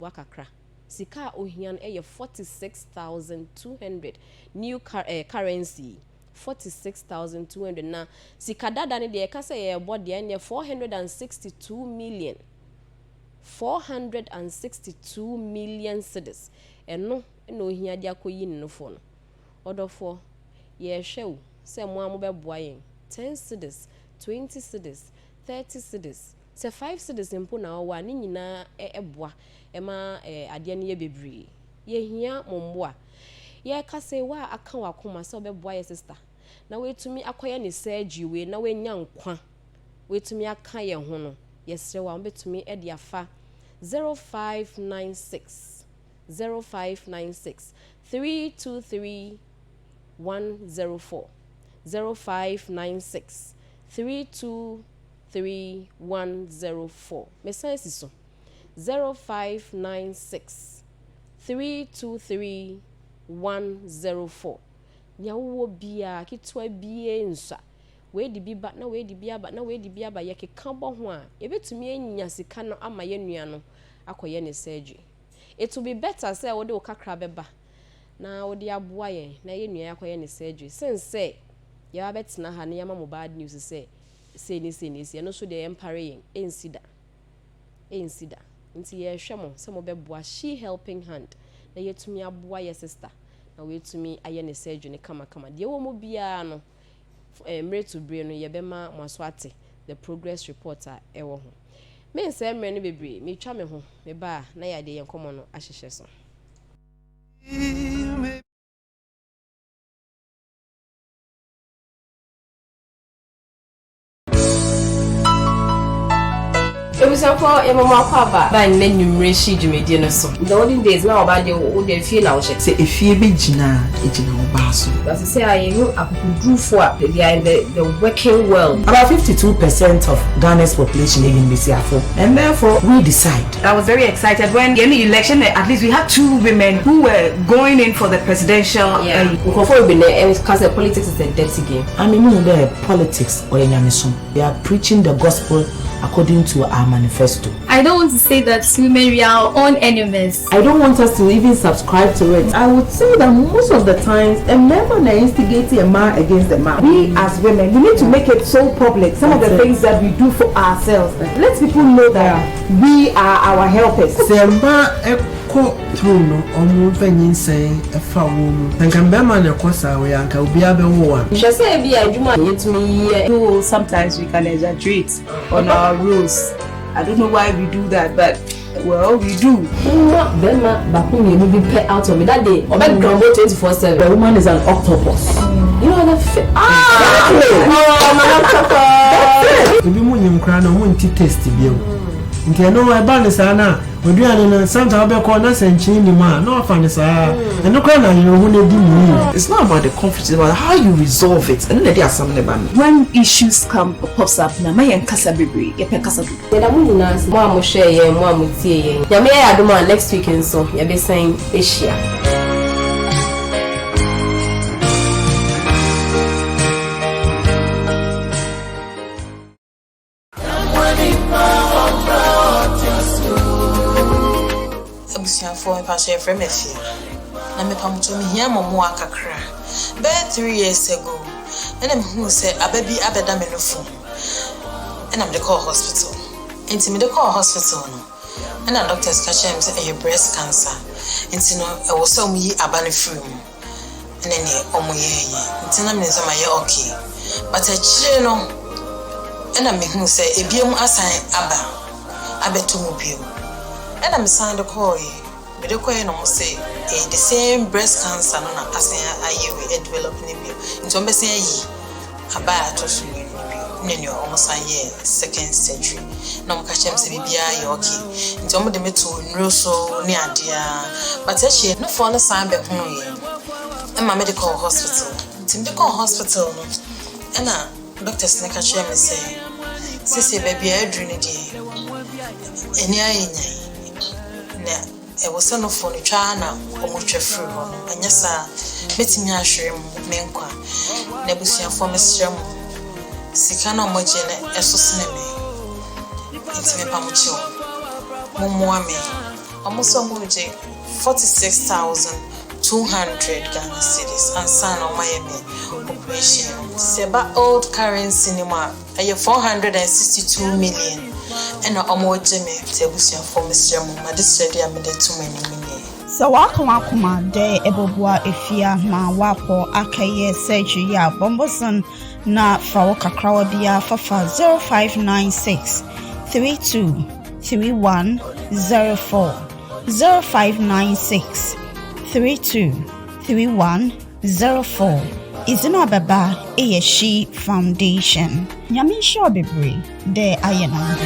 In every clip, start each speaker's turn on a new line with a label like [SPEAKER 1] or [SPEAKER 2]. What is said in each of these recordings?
[SPEAKER 1] Wakakra. Sika ohian eye 46,200 new currency. 46,200 na sika dada ne de ka say ye body ene 462 million. 462 million cedis. Eno no ohia de akoyi no fo no. Odofo ye hwe se mo amobeboa yen 10 cedis, 20 cedis, 30 cedis. Se 5 cedis mpo na wa ni nyina eboa ema ade ne ye bebre. Ye hia momboa. Ye ka say wa aka wakoma se obeboa ye sister. Na wetumi akoye ne surgery we na wenya nkwa. Wetumi aka ye ho no. Yesre wa betumi e de afa 0596 323 104 0596 323 104. Message so 0596 323 104. Nyawo bia kitwa bie nsa we di biba na we di biaba na we di biaba ye keka bo ho a ye betumi anya sika no ama ye nua no akoye ne surgery. It will be better say wo de okakra beba na wo de aboa ye na ye nua akoye ne surgery since say ye ba betina ha na yama mo bad news say ni no so de empare yen ensida nti ye hwemo se mo beboa she helping hand na yetumi aboa ye sister na we tumi aye ne surgery ne kama de wo mo bia no to brain no ye bema maswate the progress reporter ewo ho me say mre no bebre me twa me ho me ba na ya de yen komo no ahyehye so. It was for a mama papa by Nenumre she jumedi no so. The olden days now about the old feel now say
[SPEAKER 2] if you be jina baso.
[SPEAKER 1] As I say I know I could do for the working world.
[SPEAKER 2] About 52% of Ghana's population is in Bisiafo, and therefore we decide.
[SPEAKER 3] I was very excited when in the election at least we had 2 women who were going in for the presidential.
[SPEAKER 1] Yeah. Before we because the politics is a dirty game.
[SPEAKER 2] I mean the politics or anyamism. They are preaching the gospel according to our manifesto.
[SPEAKER 4] I don't want to say that women we are our own enemies.
[SPEAKER 5] I don't want us to even subscribe to it. I would say that most of the times a man are instigating a man against a man.
[SPEAKER 6] We as women, we need to make it so public. Some of the things that we do for ourselves. Let people know that we are our helpers.
[SPEAKER 7] Through no venyin say a foul and can be man a cosa we are be able one.
[SPEAKER 1] She say be a juma
[SPEAKER 3] do sometimes we can exaggerate on our rules. I don't know why we do that, but well we do.
[SPEAKER 1] Then back when you be pet out of me that day. Or back grumble 24/7.
[SPEAKER 5] The woman is an octopus.
[SPEAKER 1] You know that
[SPEAKER 7] To be moon crown or moon tasty bill. Nke no e ba ne sa na oduane no santa obe ko na senchi ni ma no fa ne sa e no kwa na you hu na di mu.
[SPEAKER 2] It's not about the conflict, it's about how you resolve it. And then there are some
[SPEAKER 3] when issues pops up na my kasa bebre ye pe kasa do.
[SPEAKER 1] Ye da mu nyina mo am share ye mo am tie ye. Ya me ya adoma next week nso ye be sen Asia.
[SPEAKER 8] For pass your friend Messi. Na me pam to me here momo akakra. Be 3 years ago. And I'm who say ababi abeda me no phone. And I'm the call hospital. Into me the call hospital no. And the doctors catch him say a breast cancer. Into no I was so me abane free. And then omo ye. Into na me say my okay. But a chile no. And I'm who say e biom asan aba. Abeto mu biom. And I'm signed the call. But the question say the same breast cancer no na asan aye we developing bio. Into me say yi aba to so ni almost a year second surgery. Na mo catch him say bibia ye okay. Into mo de me to nro so ni adia. But she no for no sign be ho ye. E ma medical hospital. Into medical hospital no. E na doctors na catch him say baby I dream it. Eni aye nyai. E was no for the China or much a free one, and yes, meeting me a shrimp, menkwa, Nebusian for Miss Ram, Sicano Mojene, a so cinema. It's me pamucho, Mumwame, almost 46,200 Ghana cedis and son of Miami operation. Seba old currency cinema, 462 million. And almost Jimmy, Tebusia for Mr. Mumma, this ready I made too many.
[SPEAKER 9] So wakuma de ebobua efia ma wapo akaye surgery ya bomboson na fawoka krawabia fafa 0596 32 3104 0596 32 3104 Izino Ababa Eyeshi Foundation Nyami sure bebre de ayena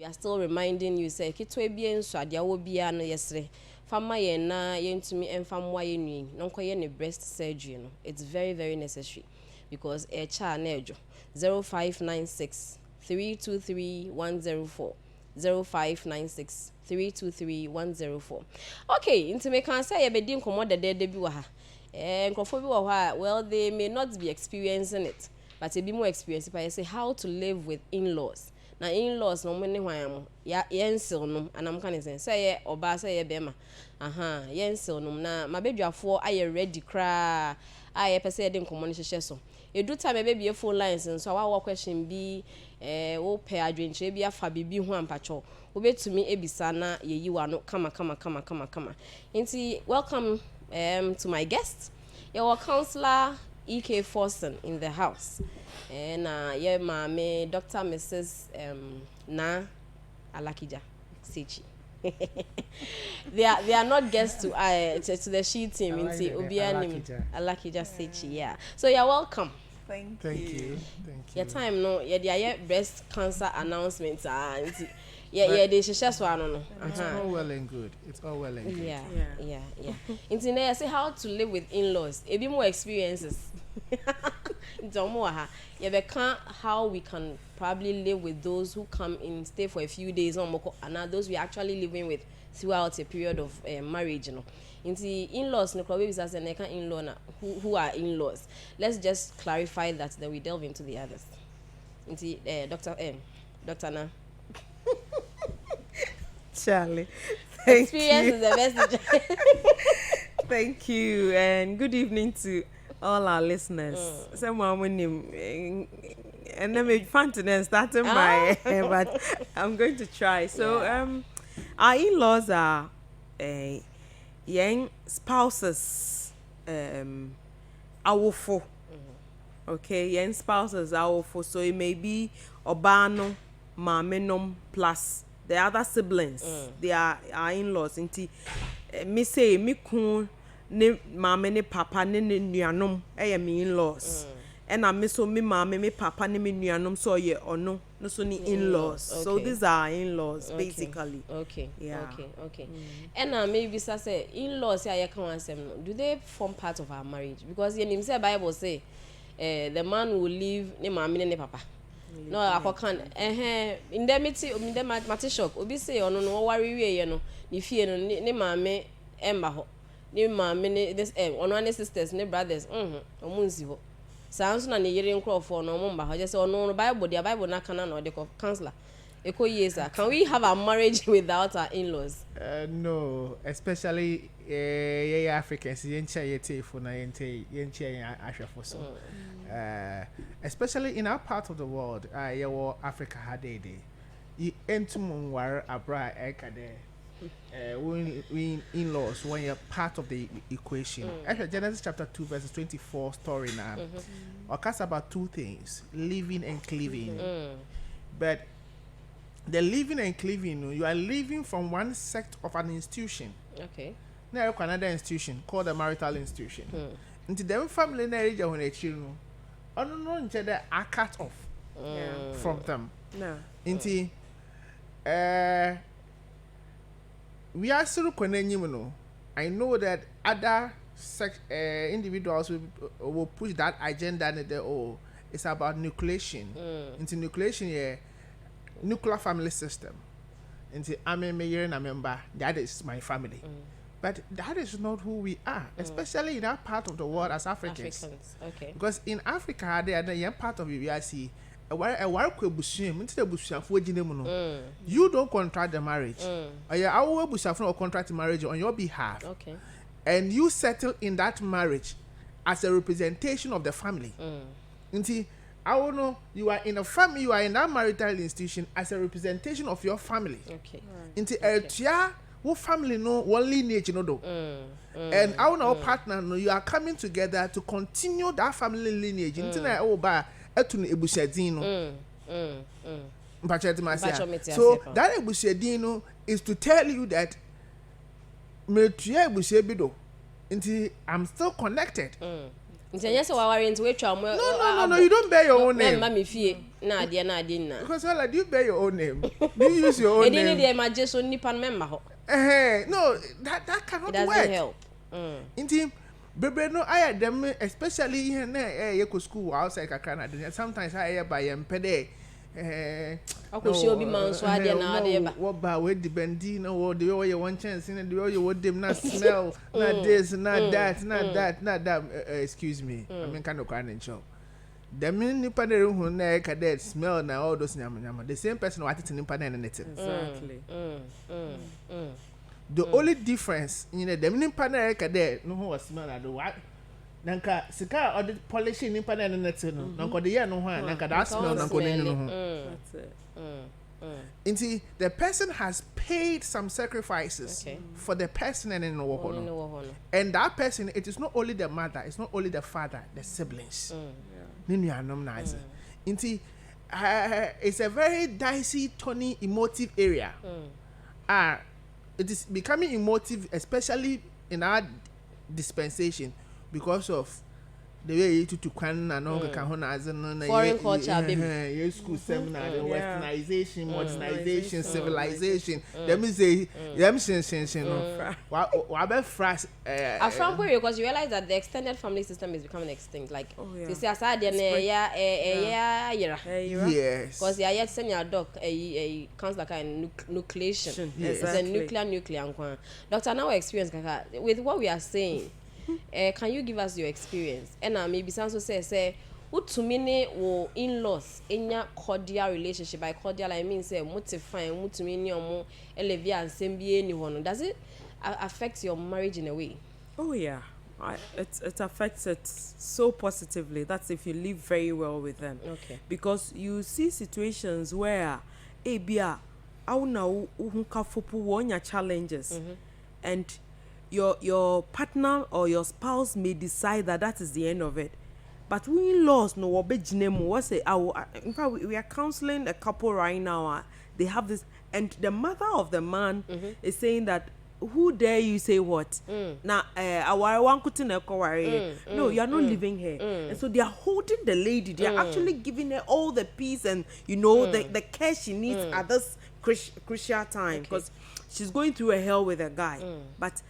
[SPEAKER 1] Still reminding you say kitwe bia nso ade awo bia no yesre fama ye na yentumi enfamwa ye nwi no nkoye ne breast surgery no it's very very necessary because e cha na ejo 0596 323 104 0596 323 104 okay into me can say ye be din komo dede bi wa ha nkofo bi wa ha well they may not be experiencing it but they be more experienced by say how to live with in-laws. Na in-laws no money hwan ya yensil no anam kan say ye oba say ye bema yensil no na mabedwafo aye ready kra aye pese ye de nkomo no hyehyɛ so edu time be phone lines so wa question bi wo pay adwenche bi afa bibi ho ampacho obetumi ebisa na ye yi wa no kama. Nti welcome to my guest. Your counselor EK Forson in the house. And yeah, my Dr. Mrs. Na Alakija Sechi. They are not guests to the she team in Alakija Sechi. Yeah. So you're welcome.
[SPEAKER 3] Thank
[SPEAKER 10] you.
[SPEAKER 1] Your time no, yeah, breast cancer announcements yeah, they should just one no.
[SPEAKER 10] It's all well and good.
[SPEAKER 1] Yeah. Into there, say how to live with in-laws. A bit more experiences. How we can probably live with those who come in, stay for a few days, and those we actually living with throughout a period of marriage. Into in-laws, no problem. As an in-law, who are in-laws. Let's just clarify that. Then we delve into the others. Into Dr. Na.
[SPEAKER 6] Charlie,
[SPEAKER 1] experience is the best.
[SPEAKER 6] Thank you, and good evening to all our listeners. Someone name, and then make fun to them starting by, but I'm going to try. So, our in-laws are young spouses, awful. Okay, young spouses are awful. So it may be obano, mamenom plus the other siblings. They are our in-laws. Inti me say me kun ne mama ne papa ne nuanom me in-laws. And I miss me mama me papa ne me nuanom so ye or no so ni in-laws. Okay. So these are in-laws basically.
[SPEAKER 1] Okay.
[SPEAKER 6] Yeah.
[SPEAKER 1] Okay. And maybe say in-laws do they form part of our marriage? Because in the Bible say the man will leave ne mama ne papa. No, I can't. Indemnity, indemnity shock. Obi say, oh no, worry we no. Ni fear no, ni mame emba ho. Ni mame ni this ono sisters, ni brothers. Omunzi ho. Sounds na ni yere nkro for no mumba ho. Just say no Bible, the Bible na kana no de counselor. Eko yesa. Can we have a marriage without our in-laws?
[SPEAKER 10] No, especially Africans. Yencha yete for na yencha asha for so. Especially in our part of the world, Africa had a day. You entum war abra ekade. We in-laws when you're part of the equation. Actually, Genesis chapter 2 verses 24 story now. Occurs about two things: living and cleaving. But the living and cleaving, you are living from one sect of an institution.
[SPEAKER 1] Okay.
[SPEAKER 10] Now you another institution called the marital institution. Into them family marriage when they children. I don't know until they are cut off from them.
[SPEAKER 6] No.
[SPEAKER 10] Into we are still connecting. I know that other individuals will push that agenda and they it's about nucleation. Into nucleation, nuclear family system. Into I'm a mayor and a member. That is my family. But that is not who we are, especially in our part of the world as Africans.
[SPEAKER 1] Okay.
[SPEAKER 10] Because in Africa, they are the young part of it. We are see you don't contract the marriage. I will contract marriage on your behalf.
[SPEAKER 1] Okay.
[SPEAKER 10] And you settle in that marriage as a representation of the family. I don't know, you are in a family, you are in that marital institution as a representation of your family.
[SPEAKER 1] Okay.
[SPEAKER 10] Who family no one lineage no do. And our partner no, you are coming together to continue that family lineage. So that ebusiadino is to tell you that I'm still connected.
[SPEAKER 1] No, you don't
[SPEAKER 10] bear your own name.
[SPEAKER 1] Because
[SPEAKER 10] do you bear your own name? Do you use your own name? No, that cannot
[SPEAKER 1] it
[SPEAKER 10] work.
[SPEAKER 1] Help.
[SPEAKER 10] Bebe no I them especially here na school outside Kakana. Sometimes I by pede
[SPEAKER 1] obi man so ade na ade ba.
[SPEAKER 10] What ba we debendi na what the way you one chance in the way you would them not smell not this not that excuse me. I mean kind of crying in show. The men nipa na who na cadet smell na all those nyama. The same person what it nipa na anything.
[SPEAKER 6] Exactly.
[SPEAKER 10] The only difference in the nipa na cadet no who smell na do what nanka sika or the polishing nipa na anything no nanka the year no ho nanka that smell nanka no.
[SPEAKER 6] That's it.
[SPEAKER 10] Inti the person has paid some sacrifices for the person and in the and that person, it is not only the mother, it's not only the father, the siblings. Inti it's a very dicey, thorny, emotive area. It is becoming emotive, especially in our dispensation, because of the way you to can and all
[SPEAKER 1] foreign culture,
[SPEAKER 10] school seminar, westernization, modernization, civilization. Let me say,
[SPEAKER 1] because you realize that the extended family system is becoming extinct. Like you say, aside
[SPEAKER 10] yes,
[SPEAKER 1] because you yet send your dog a counts like a nucleation. It's a nuclear. Doctor, now experience with what we are saying. Can you give us your experience? And maybe Sanso say what to mean or in-laws in your cordial relationship. By cordial I mean say motifying what to mean or more elevia and same be anyone. Does it affect your marriage in a way?
[SPEAKER 6] Oh yeah. It affects it so positively. That's if you live very well with them.
[SPEAKER 1] Okay.
[SPEAKER 6] Because you see situations where bia now your challenges and your partner or your spouse may decide that is the end of it, but we in-laws no what's it? In fact, we are counseling a couple right now. They have this, and the mother of the man is saying that, who dare you say what? Now, no, you are not living here, and so they are holding the lady. They are actually giving her all the peace and the care she needs at this crucial time, because she's going through a hell with a guy, but.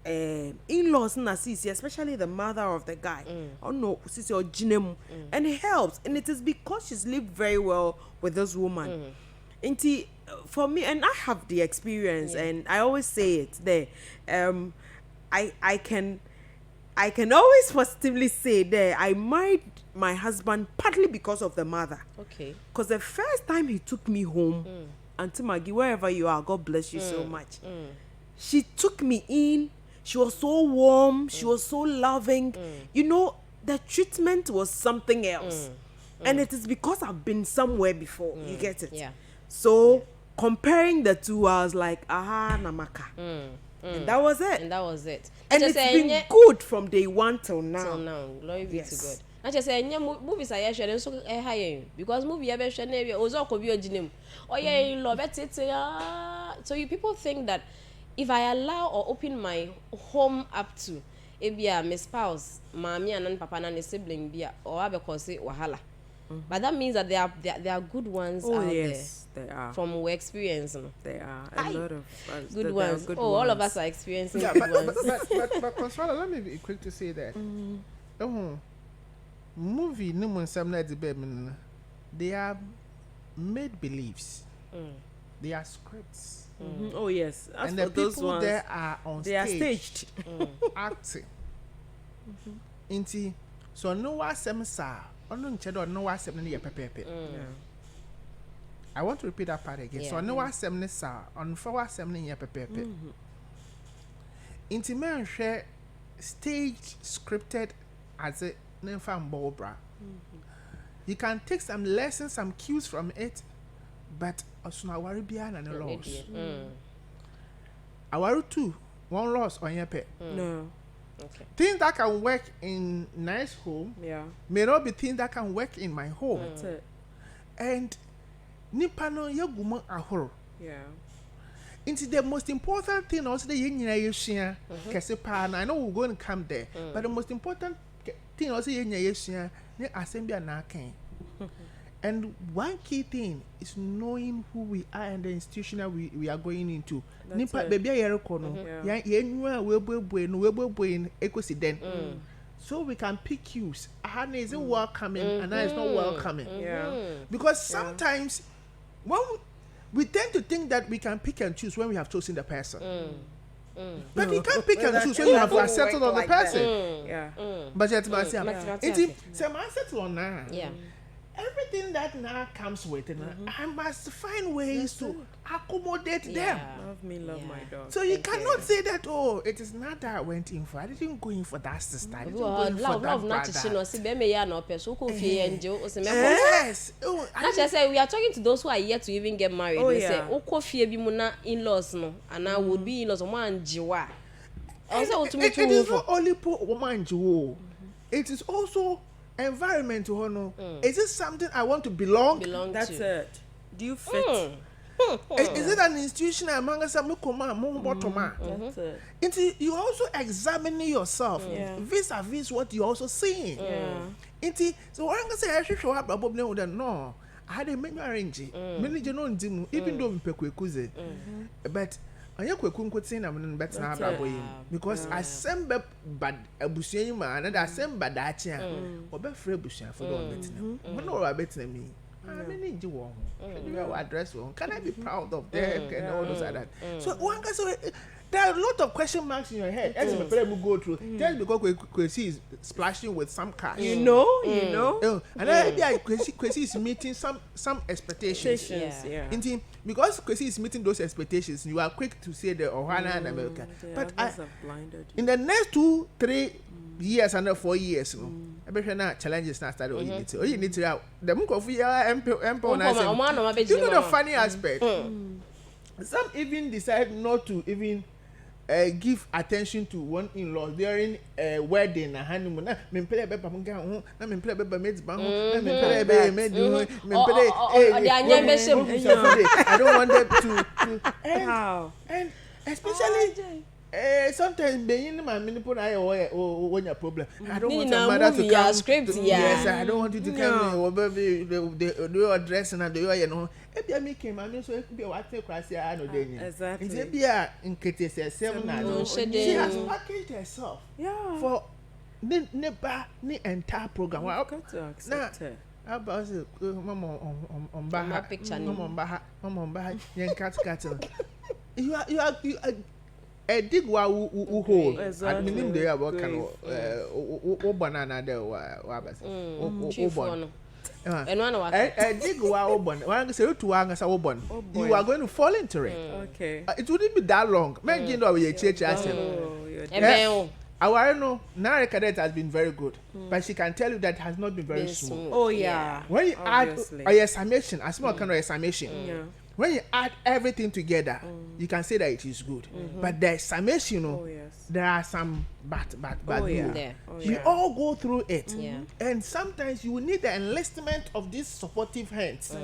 [SPEAKER 6] In-laws especially the mother of the guy and it helps, and it is because she's lived very well with this woman. For me, and I have the experience, and I always say it there, I can always positively say there I married my husband partly because of the mother. Because the first time he took me home, Auntie Maggie, wherever you are, God bless you so much, she took me in. She was so warm. She was so loving. You know, the treatment was something else. And it is because I've been somewhere before. You get it?
[SPEAKER 1] Yeah.
[SPEAKER 6] So, comparing the two, I was like, aha, namaka. And that was it. And it's been good from day one till now.
[SPEAKER 1] Glory be to God. I just say, movies are sharing so high because movie ever sharing also could be a gym. Oh, yeah, love it. So you people think that if I allow or open my home up to my spouse, mommy and papa and sibling be or because it wahala. But that means that there are good ones out there.
[SPEAKER 6] There are.
[SPEAKER 1] From our experience.
[SPEAKER 6] There are a lot of
[SPEAKER 1] good ones. All of us are experiencing good ones.
[SPEAKER 10] But Consuela, let me be quick to say that. Movie they are made beliefs. They are scripts.
[SPEAKER 6] Oh yes,
[SPEAKER 10] and the people there are on stage.
[SPEAKER 6] They are staged,
[SPEAKER 10] acting. Inti so no wa sem sa ono nchedo no wa sem ne ye pepepe. I want to repeat that part again. So no wa sem ne sa on for wa sem ne ye pepepe. Inti men share staged, scripted as a nefam bobra. You can take some lessons, some cues from it, but osuna wari bia na no loss. Awaru too, one loss on your pet.
[SPEAKER 6] No.
[SPEAKER 10] Okay. Things that can work in nice home may not be things that can work in my home.
[SPEAKER 6] That's it.
[SPEAKER 10] And nipano yaguma ahoro.
[SPEAKER 6] Yeah.
[SPEAKER 10] Into the most important thing also the yenya kesepa. I know we're going to come there, but the most important thing also yenya ne assembly na ken. And one key thing is knowing who we are and the institution that we are going into. Nipa baby yerekono ya yenwa webo ecosystem. So we can pick cues. Ahana is welcoming and that is not welcoming. Because sometimes when we tend to think that we can pick and choose when we have chosen the person. But you can't pick and choose when you have settled on the person.
[SPEAKER 6] Yeah.
[SPEAKER 10] But yet, say, man, settle on now. everything that now comes with it, I must find ways to accommodate them.
[SPEAKER 6] Love me, love my dog.
[SPEAKER 10] So you cannot say that, oh, it is not that I went in for. I didn't go in for that sister. I didn't go in for that
[SPEAKER 1] love not to
[SPEAKER 10] brother.
[SPEAKER 1] no see be me ya no person ko fie enjo o se me
[SPEAKER 10] Yes. Oh,
[SPEAKER 1] I just say we are talking to those who are yet to even get married. They say o fie bi mu na in-laws no and I would be in-laws mo anjiwa.
[SPEAKER 10] It is not only woman Jew. It is also environment to honor. Is it something I want to belong
[SPEAKER 6] That's
[SPEAKER 1] to?
[SPEAKER 6] it. Do you fit?
[SPEAKER 10] Is it an institution among us? That's it. You also examine yourself vis-a-vis what you're also seeing. So what I'm going to say, I should show up problem with that. No, I had a menu arrange. Even though I'm pekuze, but I am kwekun I'm better now because I send bad abusian man and I send bad atia or be free abusian for don't better. But no, I better me. I mean, you address one. Can I be proud of them and all those like that? So one can say there are a lot of question marks in your head. As my parents will go through, just because Kwesi is splashing with some cash.
[SPEAKER 6] You know.
[SPEAKER 10] And then Kwesi is meeting some expectations. Indeed, because Kwesi is meeting those expectations, you are quick to say the Ohana and America. But in the next 2-3 years and 4 years, I bet now challenges not started. You need to the book of year emperor. You know the funny aspect. Some even decide not to even give attention to one in-law during a wedding, a honeymoon. I don't want them to and especially sometimes being my manipulate when your problem. I don't want your mother to come.
[SPEAKER 1] Script,
[SPEAKER 10] yes, I don't want you to come over the address and the you know. If you make him, I mean, so it could be what they cross here. I know they
[SPEAKER 6] exactly.
[SPEAKER 10] It's a in case she has packaged herself for the entire program. Well,
[SPEAKER 6] accept
[SPEAKER 10] how about Mama on Baha
[SPEAKER 1] picture?
[SPEAKER 10] Mama on Baha, young cat. You are a dig who hold. I mean, they are working banana there.
[SPEAKER 1] And one
[SPEAKER 10] a dig one. One say to Angas Obon. You are going to fall into it.
[SPEAKER 6] Okay.
[SPEAKER 10] It wouldn't be that long. Man, you know, we church. Our no Nara cadet has been very good, but she can tell you that has not been very smooth.
[SPEAKER 6] Oh yeah.
[SPEAKER 10] When you add a summation, a small kind of summation. When you add everything together, you can say that it is good. But the summation, you know, there are some bad
[SPEAKER 1] there.
[SPEAKER 10] You all go through it. And sometimes you will need the enlistment of these supportive hands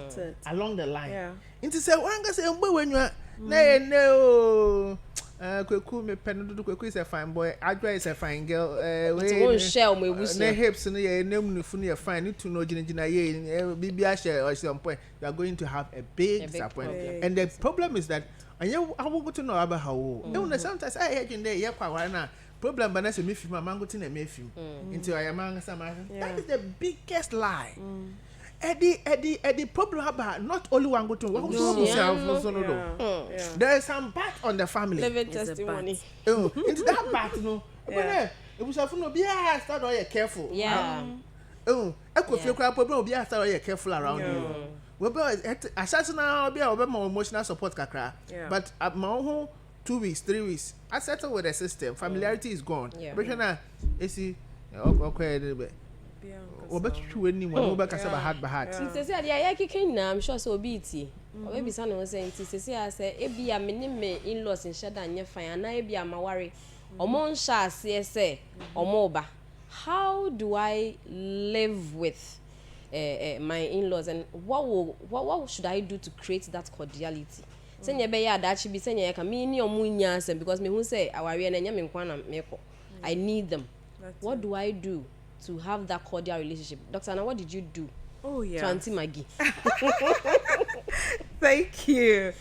[SPEAKER 10] along the line. Into say, one can say, when you are, no. Kweku me penu Kweku is a fine boy. Adwa is a fine girl.
[SPEAKER 1] We won't share me with
[SPEAKER 10] you. Hips and your name funi are fine. Need to know Jina ye. Bibi share or some point. You are going to have a big disappointment. And the problem is that I will to know about how. Sometimes I hear in there. Yeah, problem. But that's a myth. My mango tin a myth. Into I am some. That is the biggest lie. Eddie problem about not only one go to there is some bad on the family.
[SPEAKER 1] Living testimony.
[SPEAKER 10] Into that bad, no. It was a no be start all careful. I could feel problem be start careful around you. Well, assassin now be more emotional support kakra. But at my own 2 weeks, 3 weeks, I settle with the system. Familiarity is gone. But now, you see, okay, a little bit.
[SPEAKER 1] I'm sure so be it. Maybe someone was saying, I say, Ebi, I mean, in-laws in Shada and your fire, and I be a worry. Or mon shall say, or moba. How do I live with my in-laws, and what should I do to create that cordiality? Send your bear that should be sending a camini or munyas, because me who say, our real and yamin I need them. What do I do to have that cordial relationship? Dr. Anna, what did you do?
[SPEAKER 6] Oh yeah.
[SPEAKER 1] To Auntie Maggie.
[SPEAKER 6] Thank you.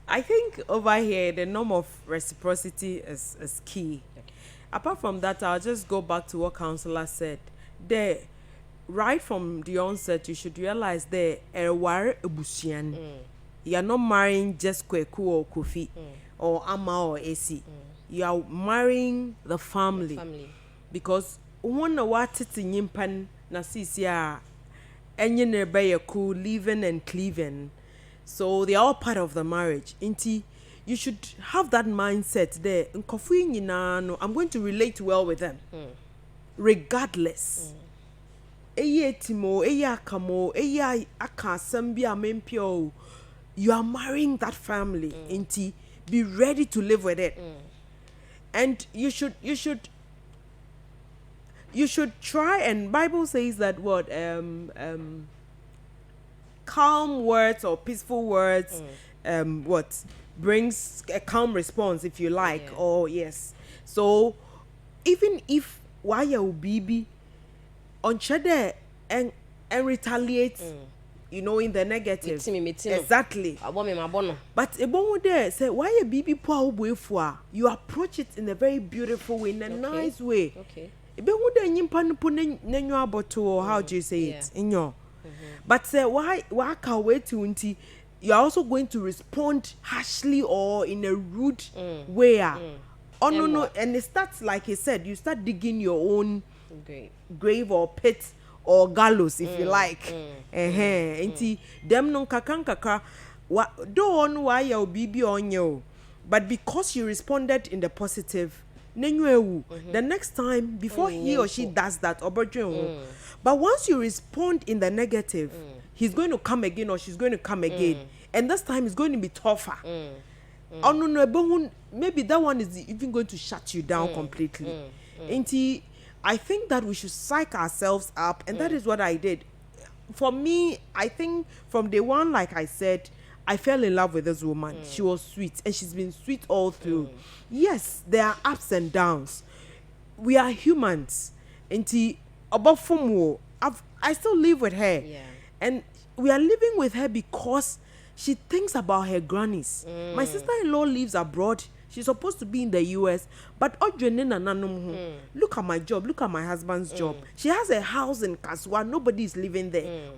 [SPEAKER 6] I think over here the norm of reciprocity is key. Apart from that, I'll just go back to what Counselor said. Right from the onset, you should realize you are not marrying just Kweku or Kofi or Ama or AC. You are marrying the family. Because one what it's in Yimpan na sisia enye ne be cool living and cleaving. So they are all part of the marriage. Inti, you should have that mindset there. Nkofu nyina no, I'm going to relate well with them. Regardless. Eye timo, eye akamo, eye akasem bi amempio. You are marrying that family. Inti, be ready to live with it. And you should try, and Bible says that what calm words or peaceful words what brings a calm response, if you like. Oh yes. So even if why you baby on chede and retaliate, you know, in the negative. Exactly. But about there say why a baby poor way for you approach it in a very beautiful way, in a nice way.
[SPEAKER 1] Okay.
[SPEAKER 6] How do you say it? In your but say why can wait to until you're also going to respond harshly or in a rude way. Oh no, and it starts like he said, you start digging your own grave or pit or gallows, if you like. Inti them no kakaka don't why your baby on you, but because you responded in the positive. The next time before he or she does that, but once you respond in the negative, he's going to come again or she's going to come again, and this time it's going to be tougher. Oh no, maybe that one is even going to shut you down completely. I think that we should psych ourselves up, and that is what I did. For me, I think from day one, like I said, I fell in love with this woman. She was sweet, and she's been sweet all through. Yes, there are ups and downs. We are humans. And I still live with her. And we are living with her because she thinks about her grannies. My sister-in-law lives abroad. She's supposed to be in the US, but look at my job, look at my husband's job. She has a house in Kaswa, nobody is living there.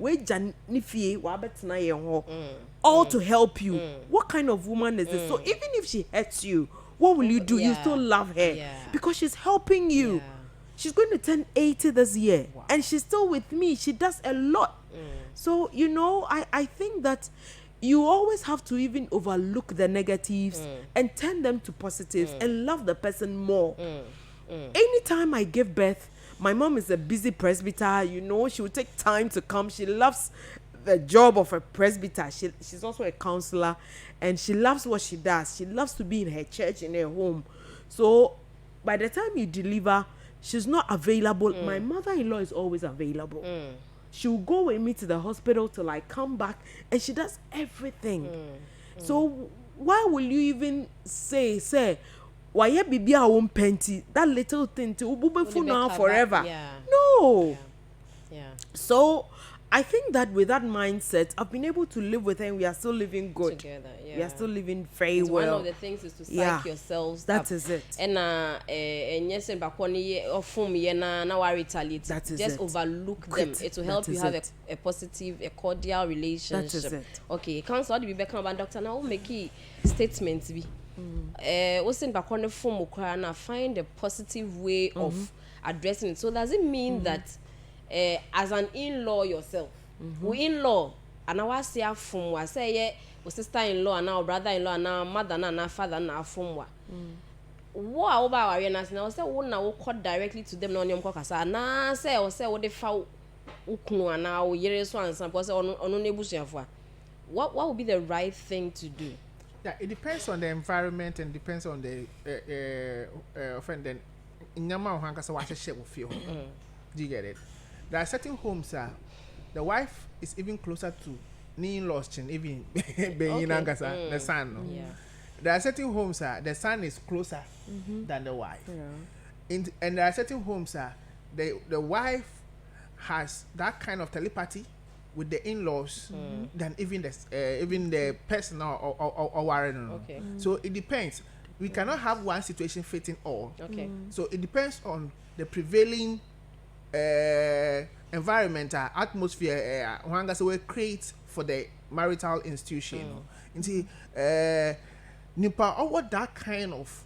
[SPEAKER 6] All to help you. What kind of woman is this? So even if she hurts you, what will you do? You still love her because she's helping you. She's going to turn 80 this year, and she's still with me. She does a lot. So, you know, I think that you always have to even overlook the negatives and turn them to positives and love the person more. Anytime I give birth, my mom is a busy presbyter, you know, she will take time to come. She loves the job of a presbyter. She's also a counselor, and she loves what she does. She loves to be in her church, in her home. So by the time you deliver, she's not available. My mother-in-law is always available. She will go with me to the hospital till I come back, and she does everything. So why will you even say why you be a won't penty that little thing to for now forever? No. So I think that with that mindset, I've been able to live with her, and we are still living good together. We are still living very well.
[SPEAKER 1] One of the things is to psych yourselves
[SPEAKER 6] that
[SPEAKER 1] up.
[SPEAKER 6] Is it.
[SPEAKER 1] And yes, and bakoni or form na worry retaliate.
[SPEAKER 6] That is
[SPEAKER 1] just
[SPEAKER 6] it.
[SPEAKER 1] Overlook them. It will help you have a positive, a cordial relationship.
[SPEAKER 6] That is it.
[SPEAKER 1] Okay, counsel be back about Dr. Now make statements be. What's in bakoni form ukwana find a positive way of addressing it. So does it mean that as an in-law yourself, who in-law, and I was say from was say sister-in-law and now brother-in-law and now mother and now father and now from what about arenas now say one now call directly to them on your caucasa na say or say what they found ukunu now year so and some person on nebusia for what would be the right thing to do?
[SPEAKER 10] Yeah, it depends on the environment and depends on the offender. In your mouth, Hankasa watch a share with you. Do you get it? There are certain homes the wife is even closer to in-laws even being the son. No? There are certain homes the son is closer than the wife. And there are certain homes the wife has that kind of telepathy with the in-laws than even the person or warren.
[SPEAKER 1] Okay.
[SPEAKER 10] So it depends. We cannot have one situation fitting all.
[SPEAKER 1] Okay.
[SPEAKER 10] So it depends on the prevailing environment, atmosphere, we create for the marital institution. Nipa, what that kind of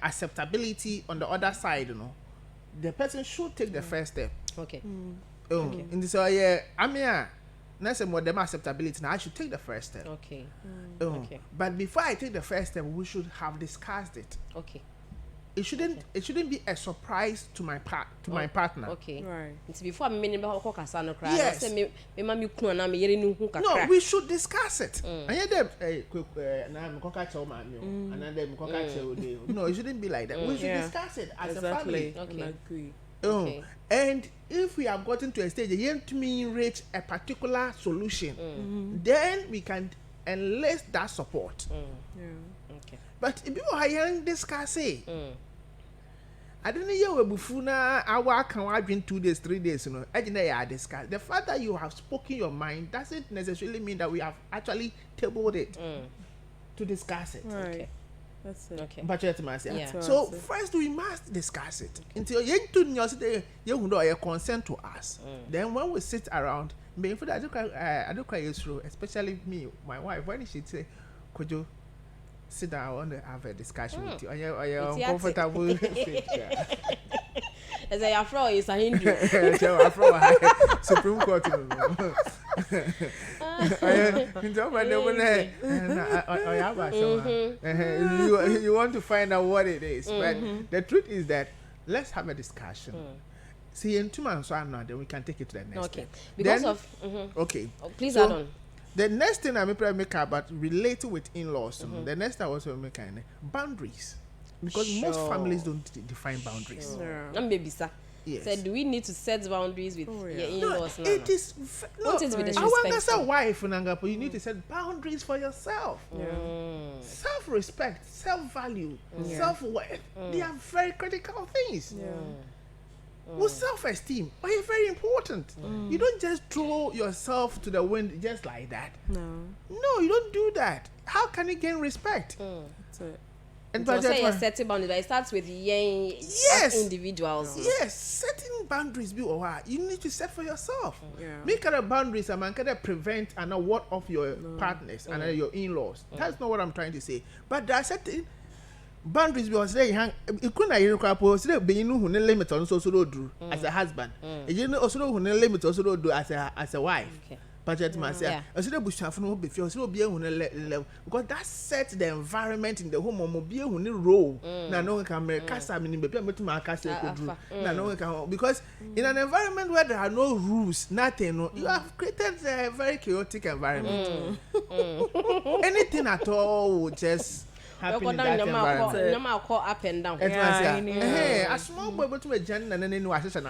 [SPEAKER 10] acceptability on the other side, the person should take the first step.
[SPEAKER 1] Okay.
[SPEAKER 10] Okay. In this I mean, now say more them acceptability. Now I should take the first step.
[SPEAKER 1] Okay.
[SPEAKER 10] Okay. But before I take the first step, we should have discussed it.
[SPEAKER 1] Okay.
[SPEAKER 10] It shouldn't be a surprise to my partner.
[SPEAKER 1] Okay.
[SPEAKER 6] Right.
[SPEAKER 1] It's before me name how kasa no cry.
[SPEAKER 10] Yes.
[SPEAKER 1] Say me mama kunu na me yere ni hu kakra.
[SPEAKER 10] No, we should discuss it. And yeah, them na me koka tell mami o, and then me koka tell dey. No, it shouldn't be like that. We should discuss it as a family.
[SPEAKER 1] Okay.
[SPEAKER 6] I agree.
[SPEAKER 1] Okay.
[SPEAKER 10] And if we have gotten to a stage to reach a particular solution, then we can enlist that support.
[SPEAKER 6] Yeah.
[SPEAKER 1] Okay.
[SPEAKER 10] But if people are hearing discuss it, I don't know where bufuna I work and 2 days, 3 days, you know. I didn't discuss. The fact that you have spoken your mind doesn't necessarily mean that we have actually tabled it to discuss it.
[SPEAKER 6] Right.
[SPEAKER 1] Okay.
[SPEAKER 6] That's it.
[SPEAKER 1] Okay.
[SPEAKER 10] But
[SPEAKER 1] Yeah.
[SPEAKER 10] so first we must discuss it until you consent to us. Then when we sit around, I don't cry through, especially me, my wife, when she say, could you sit down, I want to have a discussion with you. Are you uncomfortable?
[SPEAKER 1] As I afro is a Hindu.
[SPEAKER 10] Supreme Court. You want to find out what it is, but the truth is that let's have a discussion. See, in 2 months now, then we can take it to the next step.
[SPEAKER 1] Because
[SPEAKER 10] then,
[SPEAKER 1] of
[SPEAKER 10] okay.
[SPEAKER 1] Please
[SPEAKER 10] So,
[SPEAKER 1] add on.
[SPEAKER 10] The next thing I make about relating with in-laws, the next thing I also make boundaries, because most families don't define boundaries.
[SPEAKER 1] I'm baby sir.
[SPEAKER 10] Yes.
[SPEAKER 1] So do we need to set boundaries with your in-laws?
[SPEAKER 10] No, it is.
[SPEAKER 1] Don't it be
[SPEAKER 10] I want to say
[SPEAKER 1] disrespectful?
[SPEAKER 10] wife, Nangapo, you need to set boundaries for yourself. Self-respect, self-value, self-worth. They are very critical things. With self-esteem, but it's very important. You don't just throw yourself to the wind just like that. No, you don't do that. How can you gain respect?
[SPEAKER 6] That's it.
[SPEAKER 10] And
[SPEAKER 1] So say you're setting boundaries. It starts with individuals.
[SPEAKER 10] Yes, setting boundaries be you need to set for yourself.
[SPEAKER 6] Yeah.
[SPEAKER 10] Make other boundaries and man can prevent and what of your partners and your in-laws. That's not what I'm trying to say. But there are certain boundaries because they hang it couldn't hear crap so be you who limit on so do as a husband. You know also who limit also do as a wife.
[SPEAKER 1] Okay.
[SPEAKER 10] Budget myself. I should be no be feel so be level because that sets the environment in the home or be who role. Na no can make casa meaning be to my casa na no can because in an environment where there are no rules, nothing, you have created a very chaotic environment. Anything at all would just happen in that environment.
[SPEAKER 1] No call up and down.
[SPEAKER 10] A small boy but to a jan and then no assassin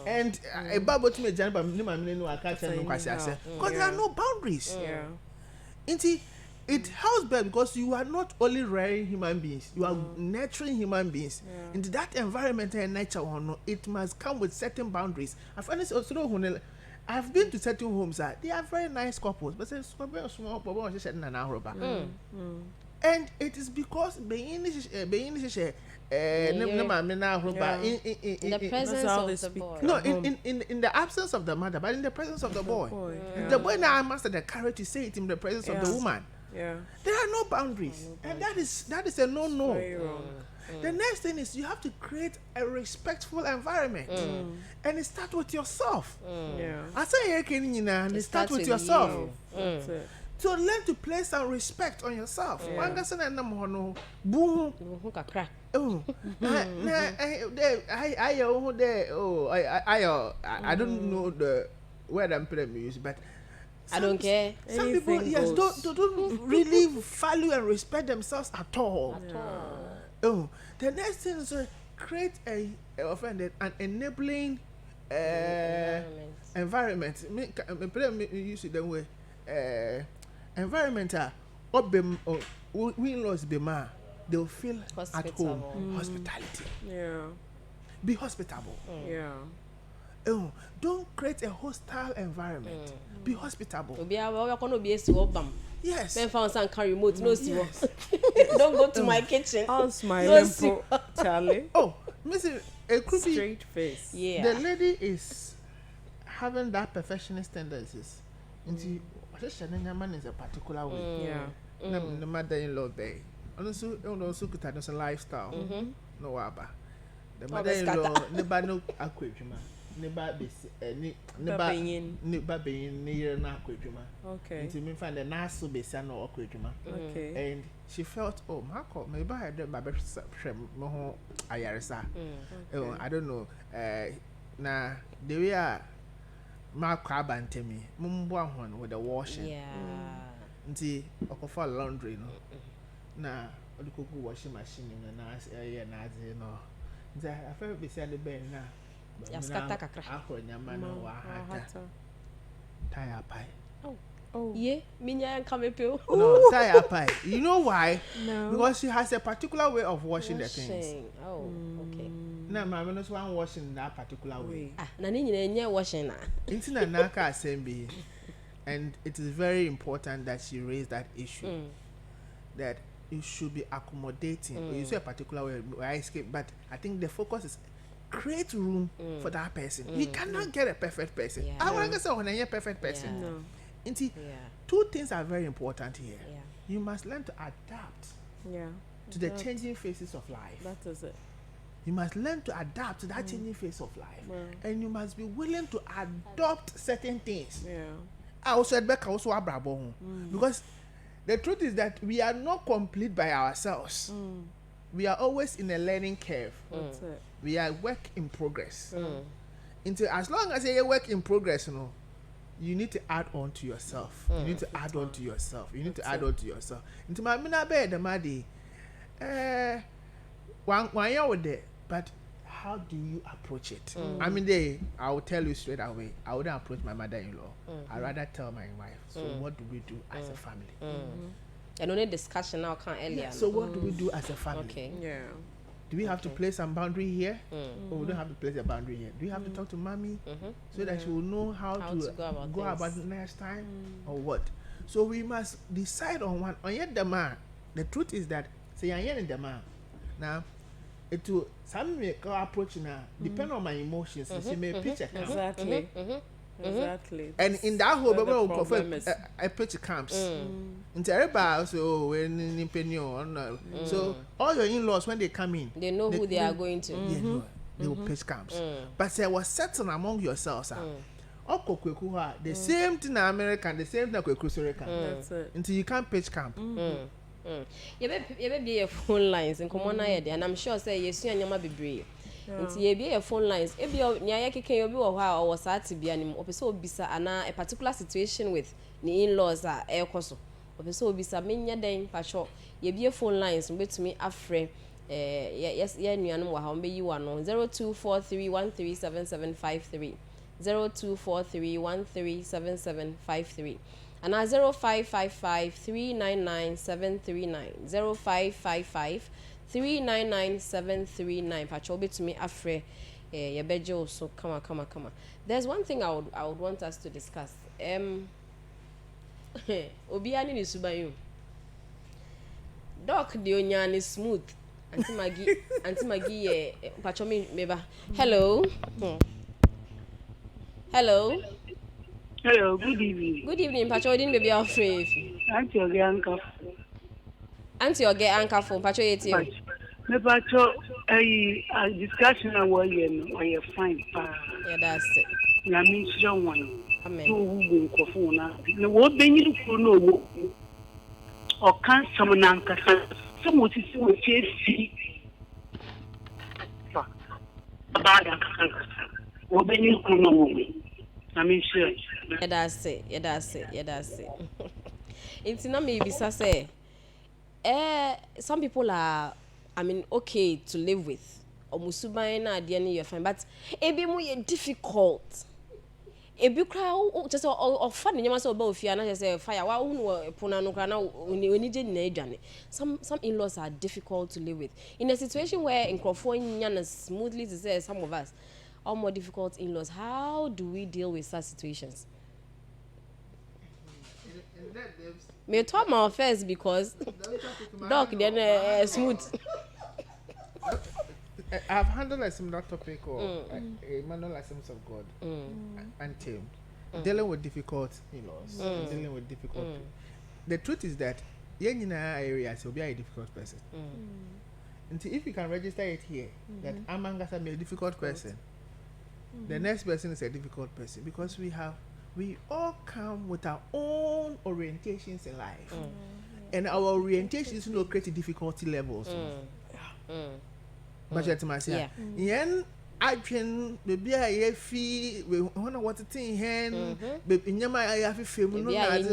[SPEAKER 10] and a bubble to a jan but no catch and no because there are no boundaries. It helps better because you are not only rearing human beings, you are nurturing human beings. Into that environment and nature, it must come with certain boundaries. I've been to certain homes that they are very nice couples, but it's small. And it is because being in the
[SPEAKER 1] presence of the boy.
[SPEAKER 10] No, in the absence of the mother, but in the presence of the boy. The boy now mastered the courage to say it in the presence of the woman. There are no boundaries, and that is a no. The next thing is you have to create a respectful environment, and it starts with yourself. I say it starts with yourself. So learn to place some respect on yourself. I don't know the word I'm putting use, but
[SPEAKER 1] I don't care.
[SPEAKER 10] Some people, yes, don't really value and respect themselves at all. The next thing is to create an enabling environment. Use it that way. Environment we lost Bema, they'll feel at home. Hospitality. Be hospitable. Don't create a hostile environment. Be hospitable. Yes.
[SPEAKER 1] Ben found some remote. No, don't go to my kitchen.
[SPEAKER 6] I'll smile, Charlie.
[SPEAKER 10] Oh, Missy, a creepy
[SPEAKER 6] straight face.
[SPEAKER 10] The lady is having that perfectionist tendencies. Into man is a particular way. The mother-in-law there. Also could have a lifestyle. No waba. The mother-in-law never no aquarium. ne ba besi ni ba beyin ne yere na akwadwuma.
[SPEAKER 6] Okay.
[SPEAKER 10] Nti me find the nurse besi na akwadwuma.
[SPEAKER 6] Okay.
[SPEAKER 10] And she felt, oh, Marco, maybe I had my best mo ayaresa. I don't know. Na the way Marco abantemi, mumbo ahon with the washing.
[SPEAKER 1] Yeah.
[SPEAKER 10] Nti okofa laundry no. Na odikoku washing machine na no. Nti I felt besi the bed na.
[SPEAKER 1] Yaskata kakra.
[SPEAKER 10] Akonyama no wa hata. Tire pie.
[SPEAKER 6] Oh.
[SPEAKER 1] Yeah, minya kame peo.
[SPEAKER 10] No, tire pie. You know why?
[SPEAKER 6] No.
[SPEAKER 10] Because she has a particular way of washing the things.
[SPEAKER 1] Oh, okay.
[SPEAKER 10] Na mama no one washing in that particular way.
[SPEAKER 1] Na ni nyina nya washing na.
[SPEAKER 10] Inti na naka assembly. And it is very important that she raised that issue. That you should be accommodating. You say a particular way I escape, but I think the focus is create room for that person. You cannot get a perfect person.
[SPEAKER 1] Yeah.
[SPEAKER 10] I want to say when a perfect person.
[SPEAKER 1] Yeah.
[SPEAKER 6] No.
[SPEAKER 10] Inti, two things are very important here. You must learn to adapt to the changing phases of life.
[SPEAKER 6] That is it.
[SPEAKER 10] You must learn to adapt to that changing phase of life. And you must be willing to adopt certain things. I also said back also abrabo. Because the truth is that we are not complete by ourselves. We are always in a learning curve.
[SPEAKER 6] That's it.
[SPEAKER 10] We are work in progress. Until as long as you work in progress, you need to add on to yourself. You need to add on to yourself. You need to add on to yourself. Into my mina bed the madi. One year with it, but how do you approach it? I mean, I will tell you straight away. I wouldn't approach my mother-in-law. I'd rather tell my wife. So what do we do as a family?
[SPEAKER 1] And only discussion now can't earlier.
[SPEAKER 10] Yeah, so what do we do as a family?
[SPEAKER 1] Okay.
[SPEAKER 6] Yeah.
[SPEAKER 10] Do we have to place some boundary here? Or we don't have to place a boundary here? Do we have to talk to mommy so that she will know how to go about it next time? Or what? So we must decide on one. On yet the man. The truth is that say I am the man. Now it will some make approach now depend on my emotions. She may pitch a camp.
[SPEAKER 6] Exactly. Exactly.
[SPEAKER 10] And in that whole
[SPEAKER 6] That's
[SPEAKER 10] Bible
[SPEAKER 6] the problem is-
[SPEAKER 10] I pitch camps. In terrible so when in opinion so all your in-laws when they come in
[SPEAKER 1] They know who they are going to.
[SPEAKER 10] they will pitch camps. But there was certain among yourselves. The same thing in America, the same thing in
[SPEAKER 6] That's it.
[SPEAKER 10] until you can't pitch camp.
[SPEAKER 1] You be your phone lines and come on and I'm sure say yes you and your be nti ye be your phone lines e be nya keke you be wo ha o sati bia nim opese obisa ana a particular situation with the in-laws a e koso opese obisa menya den pacho ye be phone lines betumi afre yes ye nuanom wa ha on be yi wa no 0243137753 0243137753 and 0555399739 0555399739 pacho betumi afre ye beje so come. There's one thing I would want us to discuss. Obi ani ni subayu doc de onyane smooth anti magi pacho meba hello. Hello, good evening. Good evening, Pacho. Didn't baby afraid.
[SPEAKER 11] Auntie Oge
[SPEAKER 1] Auntie Oge Anka phone, Pacho yeti.
[SPEAKER 11] Me Pacho, a discussion about you fine.
[SPEAKER 1] Yeah, that's it.
[SPEAKER 11] Na me sure one.
[SPEAKER 1] Amen.
[SPEAKER 11] So who go for na? No what be you for no. O kan some nanka some what is so see. Bada what be you for no. I mean, sure.
[SPEAKER 1] Yeah, that's it. It's not maybe say. Some people are, okay to live with. Or musuba na adiani you're fine, but it be more difficult. It be cry just or funny. You must about fear. Na just say fire. Wa unu puna no kana we je na edwane. Some in-laws are difficult to live with. In a situation where in California smoothly to say some of us. Or more difficult in-laws. How do we deal with such situations? Me talk my first because doc then smooth.
[SPEAKER 10] I've handled a similar topic or a manual Assemblies of God and team dealing with difficult in-laws, dealing with difficult. The truth is that in our areas will be a difficult person. Until if you can register it here that Amangasa be a difficult person. the next person is a difficult person because we all come with our own orientations in life. And our orientations create difficulty levels. But yen adwen bebi a ye fi we hono what thing hen bebi nyama ya fi femu no na ade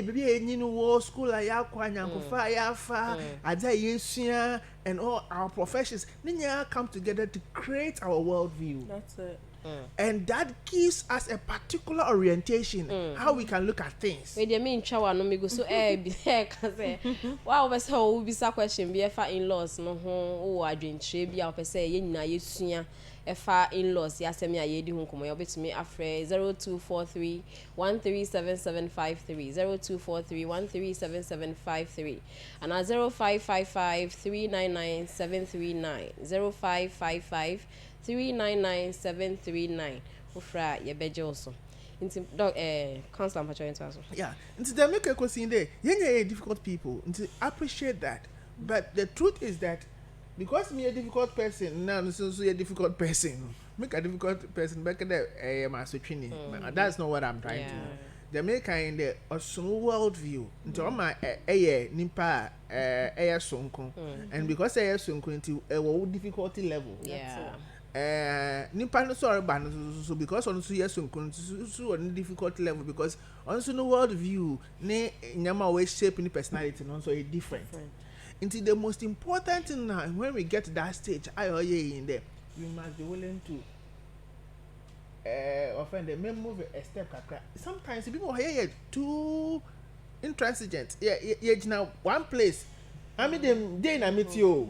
[SPEAKER 10] bebi enyi no wo school ya kwa nyankofa ya fa ada yesua and all our professions ninya come together to create our world view.
[SPEAKER 6] That's it.
[SPEAKER 10] And that gives us a particular orientation how we can look at things.
[SPEAKER 1] We dey mean chawa no me go so be ka say wow be say o bi sa question be fa in-laws no ho o adwentre bi a o say ye nyina yesua e fa in-laws ya asem ya ye di ho komo ya obetumi afre 0243 137753 0243 137753 and 0555 399 739 0555 399-739 Ufra yebeje also. Inti dog constant patrol into also.
[SPEAKER 10] Yeah. Inti they make a question there. Yenye difficult people. Inti appreciate that. But the truth is that because me a difficult person, now so a difficult person. Make a difficult person back there my switching. That's not what I'm trying to do. They make in the world view. Into my nimpa sonko. And because sonko into a difficulty level.
[SPEAKER 1] Yeah.
[SPEAKER 10] Nipa no sorry ban so because on so yes so on difficult level because on so no world view ne nyama we shape ni personality no so different. Into the most important thing now when we get to that stage in there we must be willing to offend them move a step kakra. Sometimes people here too intransigent. Yeah now one place I mean them day na meet you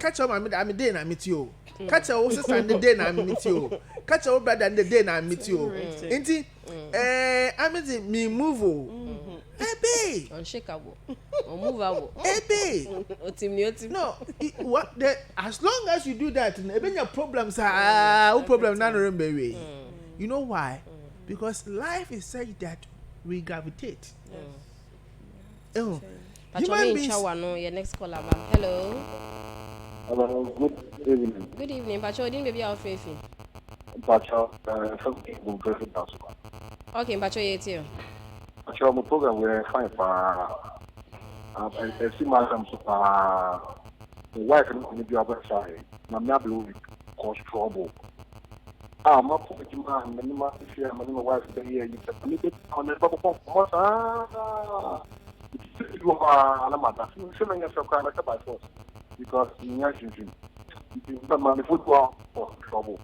[SPEAKER 10] catch up I mean day na meet you catch your sister the day na meet you catch your brother the day na meet you inti I mean me move babe
[SPEAKER 1] unshakable unmovable
[SPEAKER 10] babe no what as long as you do that even your problems are problem na no remember you know why because life is such that we gravitate
[SPEAKER 1] human beings no your next caller hello.
[SPEAKER 12] Hello, good evening.
[SPEAKER 1] Good evening, Pacho. Didn't baby our faith.
[SPEAKER 12] Pacho, from President.
[SPEAKER 1] Okay, Pacho, you too.
[SPEAKER 12] Pacho, my program we're fine for. I see my the wife and the other side. My mother will cause trouble. My pocket man, my fear, my wife, the year you can on the top of what? You are a mother. You shouldn't have some kind of by force. Because in your children, but my football for trouble.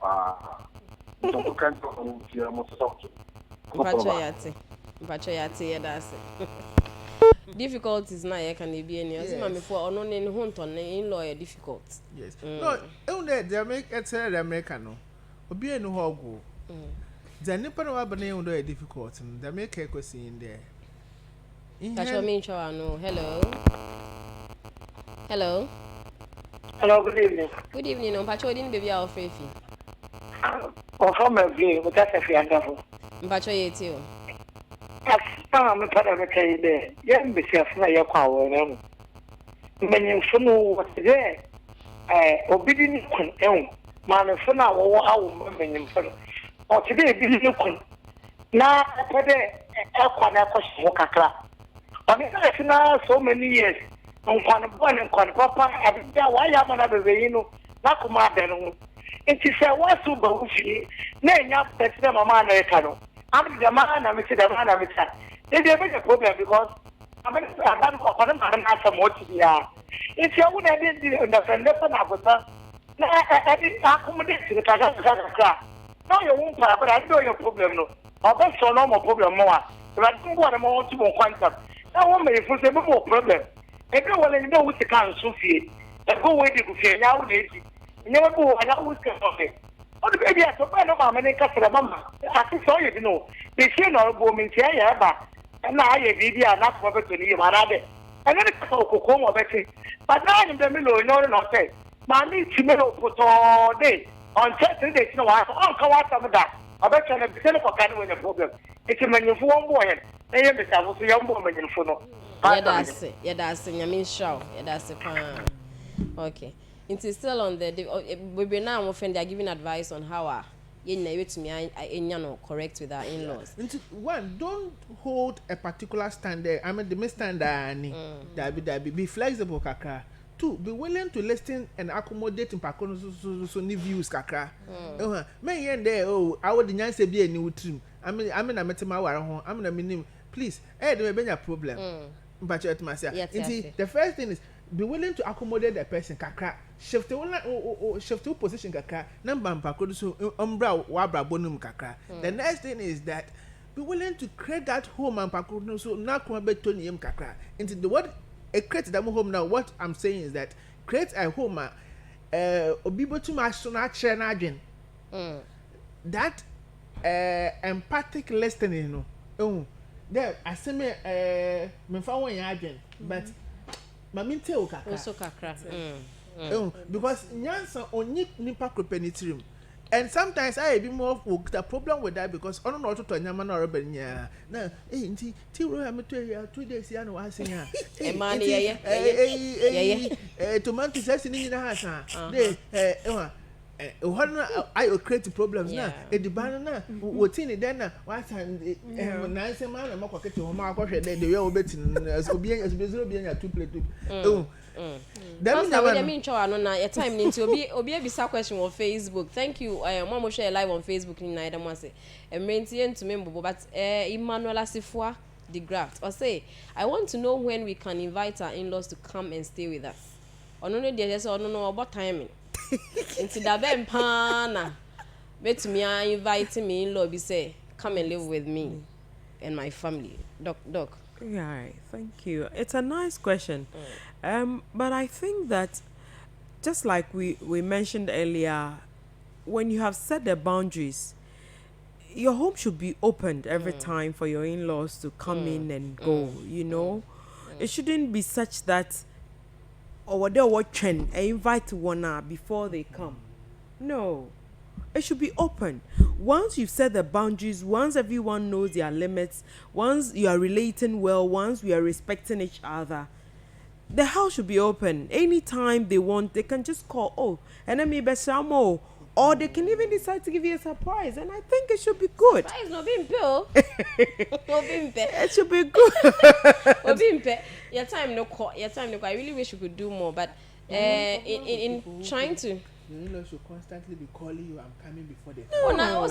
[SPEAKER 12] Don't can't go to your most soft.
[SPEAKER 1] Pachoyate, that's it. Difficulties now, can be any. As my before, no name Hunton, in lawyer difficult.
[SPEAKER 10] Yes. No, only they make it say Americano. Obi no hogo. The nipper of Abane are difficult, and they make a question in there.
[SPEAKER 1] Pacho mean no. Hello. Hello.
[SPEAKER 11] Hello, good evening.
[SPEAKER 1] Good evening. No, Pacho didn't baby our faith.
[SPEAKER 11] From a view, but that's a fear devil.
[SPEAKER 1] Pacho, you too.
[SPEAKER 11] I'm a part of a day there. Young Bishop, your power. When you know what's there, obedient, man, for now, our women, or today, be looking. Now, I put a question. I mean, so many years. On one and papa, why am I not a no? Nakumadano. It is a one super wushi. Nay, not that Mamma Americano. I'm the man, I'm the man, I'm They have a problem because I'm not some more to be. If you would have been understand the Panabota, I didn't accommodate to the Kazakh. No, you won't, but I know your problem. No, I'll bet so no more problem more. But I don't want more to more quantum. That won't make for some more problem. Everyone in know what the council fee. The go away to fear nowadays. Never go and I was going. Oh, the baby has a man of my many customer. I think so, you know. They say no woman, and now I video are not over to you, my other. And then a cocoa betting. But now in the middle, no, not say. Mammy, Chimero put all day. On Saturday, no, I can't come out of that. I bet you have a telephone can win a problem. It's a man of one boy. I am the young woman in front of.
[SPEAKER 1] Yeah, that's it. I mean, show. Yeah, that's the plan. Okay. It is still on the we now often they are giving advice on how correct with our in-laws.
[SPEAKER 10] One, don't hold a particular standard. I mean, the standard. Be flexible, kakra. Two, be willing to listen and accommodate in so new views, kakra. Me and there, I would deny say be a new trim. I mean, I met my home. I mean, please, there may be a problem. But you myself. The first thing is be willing to accommodate the person, kakra. Shift to position, kakra. Number so umbra wabra bonum kakra. The next thing is that be willing to create that home and pakodo so now come back to name kakra. Into the word create that home now. What I'm saying is that create a home obibo to my son that empathic listening, there I say me found one agent, but maminte o kakra.
[SPEAKER 1] Also kakra.
[SPEAKER 10] Because nyansa only nipa kropenitrim. And sometimes I be more with the problem with that because I don't know to nyama na rebenya. Na nti ti ro am 2 days ya no asin ya. Tomato sesi ni na hasa. I create problems na ediban na wotini den na what na say man na makokete ho ma akohwe de we obetin obi anya 2 plate.
[SPEAKER 1] That's the way I mean your time into obi ebisa question on Facebook. Thank you. Mama share live on Facebook in Naida Mwase. Renti to me but Emmanuel Asifua the graft. Or say I want to know when we can invite our in-laws to come and stay with us. Or no they just no about timing. Into that ben pana. Bet me invite me in-law be say come and live with me and my family. Doc.
[SPEAKER 6] Yeah, thank you. It's a nice question. But I think that just like we mentioned earlier, when you have set the boundaries, your home should be opened every time for your in-laws to come in and go, you know. It shouldn't be such that or they watching and invite one before they come. No. It should be open. Once you've set the boundaries, once everyone knows their limits, once you are relating well, once we are respecting each other, the house should be open. Anytime they want, they can just call, and then maybe some or they can even decide to give you a surprise, and I think it should be good.
[SPEAKER 1] Surprise, no being pill.
[SPEAKER 6] It should be good.
[SPEAKER 1] Your time no. I really wish we could do more, but in trying to.
[SPEAKER 10] Your in-laws should constantly be calling you, I'm coming before they
[SPEAKER 1] come. Oh, no,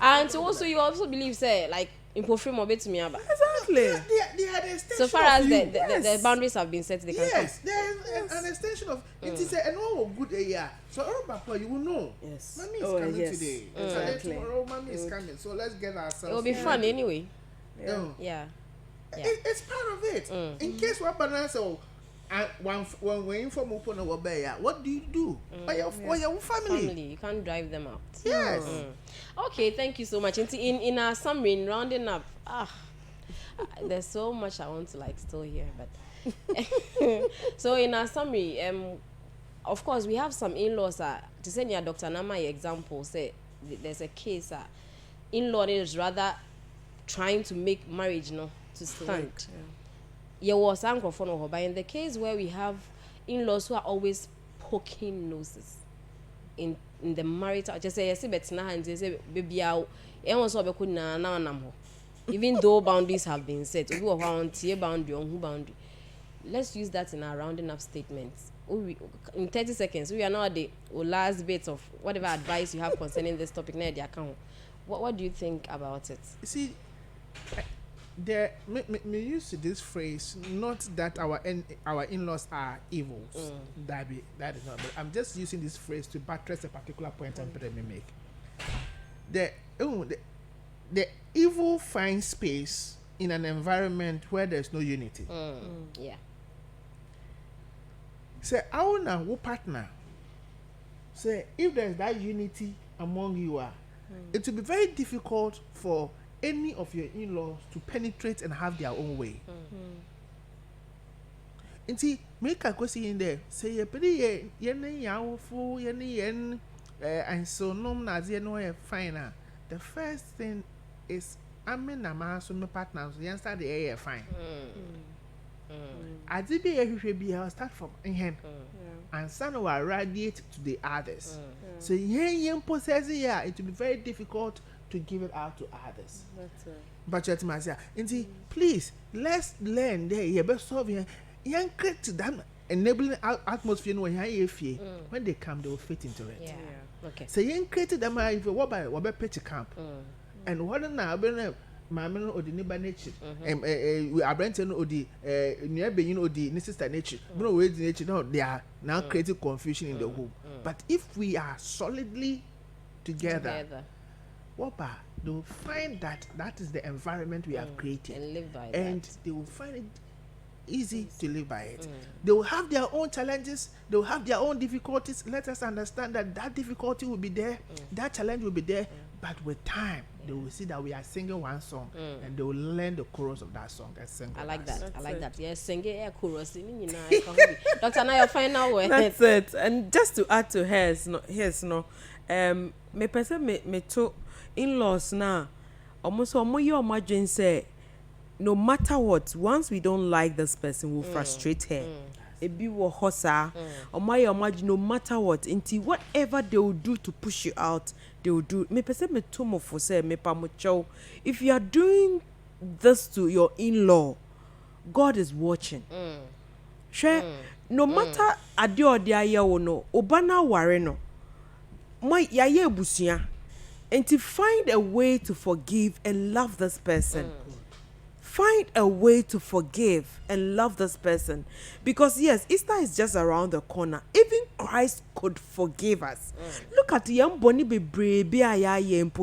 [SPEAKER 1] and also you also believe, say, like, in perfume or to me about.
[SPEAKER 6] Exactly.
[SPEAKER 10] They are the extension.
[SPEAKER 1] So far as the boundaries have been set, they can come.
[SPEAKER 10] Yes, there is an extension of it is an all good area. So you will know.
[SPEAKER 6] Yes.
[SPEAKER 10] Mommy is coming today. Exactly. Tomorrow mommy is coming. So let's get ourselves.
[SPEAKER 1] It will be fun anyway.
[SPEAKER 10] Yeah. It's part of it. In case what balance when we inform open over there, what do you do? For your family.
[SPEAKER 1] You can't drive them out.
[SPEAKER 10] Yes.
[SPEAKER 1] Okay, thank you so much. In our summary, in rounding up, there's so much I want to still hear, but so in our summary, of course we have some in-laws. To send your Dr. Nama example, say there's a case. In-law is rather trying to make marriage to stand. Was but in the case where we have in-laws who are always poking noses in the marital, just say baby even though boundaries have been set, boundary. Let's use that in our rounding up statements. In 30 seconds, we are now at the last bit of whatever advice you have concerning this topic. What do you think about it?
[SPEAKER 10] See, me use this phrase, not that our in-laws are evils. That is not. But I'm just using this phrase to buttress a particular point I'm going to make. The evil finds space in an environment where there's no unity.
[SPEAKER 1] Yeah.
[SPEAKER 10] Say, our partner. Say, if there's that unity among you, it will be very difficult for any of your in-laws to penetrate and have their own way. And see, make a question in there. Say, and so no fine. The first thing is I'm in a mass with my partners. You start the air fine. I did be I'll start from in hand. and sun will radiate to the others. So yen possess it will be very difficult to give it out to others.
[SPEAKER 6] That's it.
[SPEAKER 10] But you myself, please let's learn there. You better solve yen create that enabling atmosphere when they come they will fit into it.
[SPEAKER 1] Yeah. Okay.
[SPEAKER 10] So yen created them if you walk by pitch camp and what now Mamma or the neighbor nature, we are renting or the near being or the sister nature. No way, nature, no, they are now creating confusion in the home. But if we are solidly together. They will find that is the environment we have created,
[SPEAKER 1] and live by
[SPEAKER 10] and
[SPEAKER 1] that.
[SPEAKER 10] they will find it easy to live by it. They will have their own challenges, they will have their own difficulties. Let us understand that difficulty will be there, that challenge will be there, but with time they will see that we are singing one song and they will learn the chorus of that song and sing.
[SPEAKER 1] I like that.
[SPEAKER 6] That's
[SPEAKER 1] I like
[SPEAKER 6] it.
[SPEAKER 1] that. Yes, singing a chorus. Dr. Now your final word.
[SPEAKER 6] That's it. And just to add to hers, me person me to in-laws now. Almost imagine say, no matter what, once we don't like this person, we'll frustrate her. Ebi wo hosa. Imagine no matter what, until whatever they will do to push you out, they will do. Me person me too mo for say me pa mo chow. If you are doing this to your in-law, God is watching. Sure. No matter ade ode aye wo no, obana ware no. Mo yaye ebusia. And to find a way to forgive and love this person. Find a way to forgive and love this person. Because yes, Easter is just around the corner. Even Christ could forgive us. Look at the young Bonnie baby.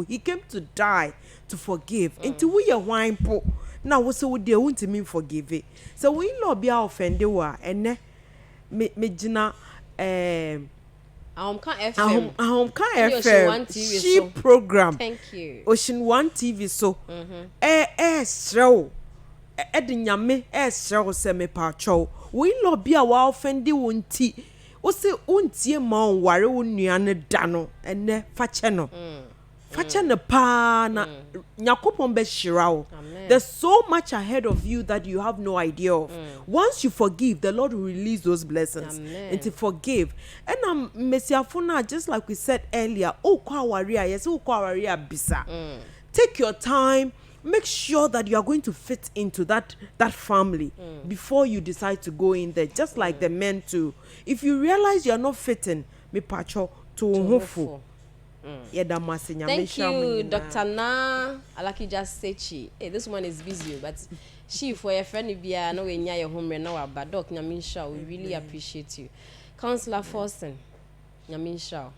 [SPEAKER 6] He came to die to forgive. Into we a wine po. Now what's so they want to mean forgive it. So we no be offended wa and me jina
[SPEAKER 1] FM.
[SPEAKER 6] FM. She program.
[SPEAKER 1] Thank you.
[SPEAKER 6] Ocean One TV so. Show. Nyame show se me pa chow. We no be a wa offended wonti. O se untie ma ware wo nuane da no ene fache no. Fache no pa na nyakopon be shirawo. There's so much ahead of you that you have no idea of. Once you forgive, the Lord will release those blessings. And to forgive. And Messiafuna, just like we said earlier, bisa. Take your time. Make sure that you are going to fit into that family before you decide to go in there. Just like the men too. If you realize you are not fitting, me pacho to hopeful.
[SPEAKER 1] Thank you, Dr. Na Alaki just said hey, this one is busy, but she for your friend be no we near your home now, but Doc Nyaminsha, we really appreciate you. Councillor Forsen, Nyaminsha,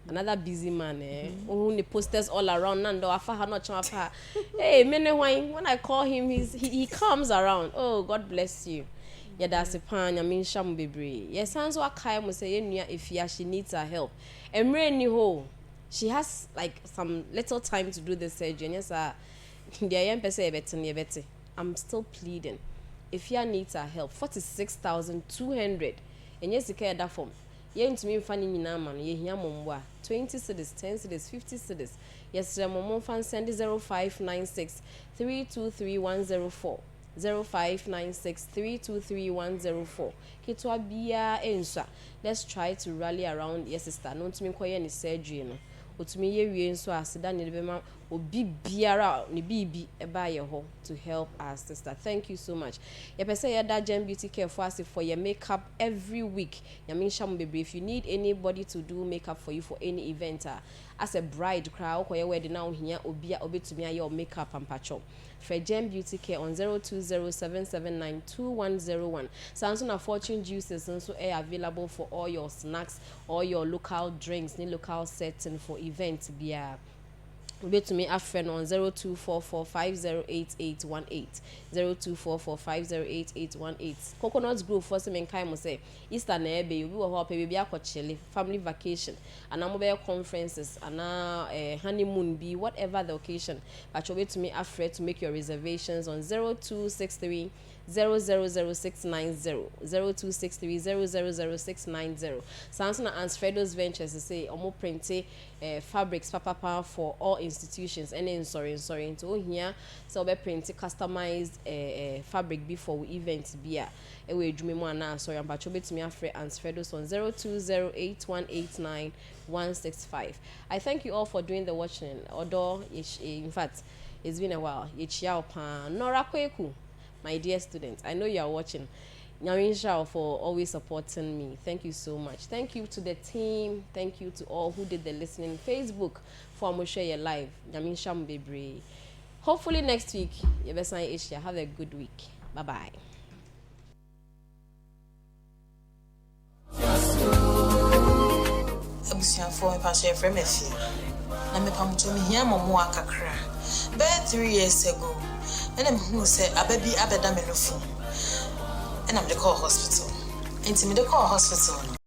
[SPEAKER 1] another busy man, who the posters all around Nando Afa not chapa. Hey, when I call him, he comes around. Oh, God bless you. Yeah, that's a pan, Nyaminsha Mbibri. Yes, sounds what Kai must say if she needs our help. And Rainy Ho. She has like some little time to do the surgery. And yes, I'm still pleading. If you need our help, 46,200. And yes, you care that form. You ain't me funny in man. You hear mumwa 20 cedis, 10 cedis, 50 cedis. Yes, Ramon fan send 0596 323 104. 0596 323 104. Kitwa biya ensa. Let's try to rally around your sister. No to me koye any surgery no. Otumi ye wie nso aseda ne be ma obi biara ne bibi eba ye ho to help our sister. Thank you so much. Ye pese ye da Gem Beauty Care for your makeup every week. Nyaminsha mbebe, if you need anybody to do makeup for you for any event as a bride crowd ko ye wedding now hia obi obetumi aye your makeup and pacho. For Gem Beauty Care on 0207792101. Samsung Fortune juices also are available for all your snacks, all your local drinks, any local setting for events. Be to me a friend on 0244508818. 0244508818. Coconut Grove for some kind say Easter na ebe we will help baby akọ family vacation and mobile conferences and honeymoon be whatever the occasion. But you wait to me a friend to make your reservations on 0263 000690 0263000690. Samson and Fredo's Ventures say omo printe fabrics papa for all institutions and in sorry to here so be print customized fabric before we event bia e we dwumi mu ana sorry am pacho betimi afre and Fredo's on 0208189165. I thank you all for doing the watching. Although in fact it's been a while. Nora Kweku, my dear students, I know you are watching. Nyawinsha for always supporting me. Thank you so much. Thank you to the team. Thank you to all who did the listening. Facebook for Moshe your live. Nyawinsha Mbebre. Hopefully next week, have a good week. Bye bye.
[SPEAKER 8] Abusiafo mpashe frame efi. Na mepamuto me hia momo akakra. About 3 years ago, and I'm who said a baby abeda me no phone. And I'm the call hospital. Intimate call hospital.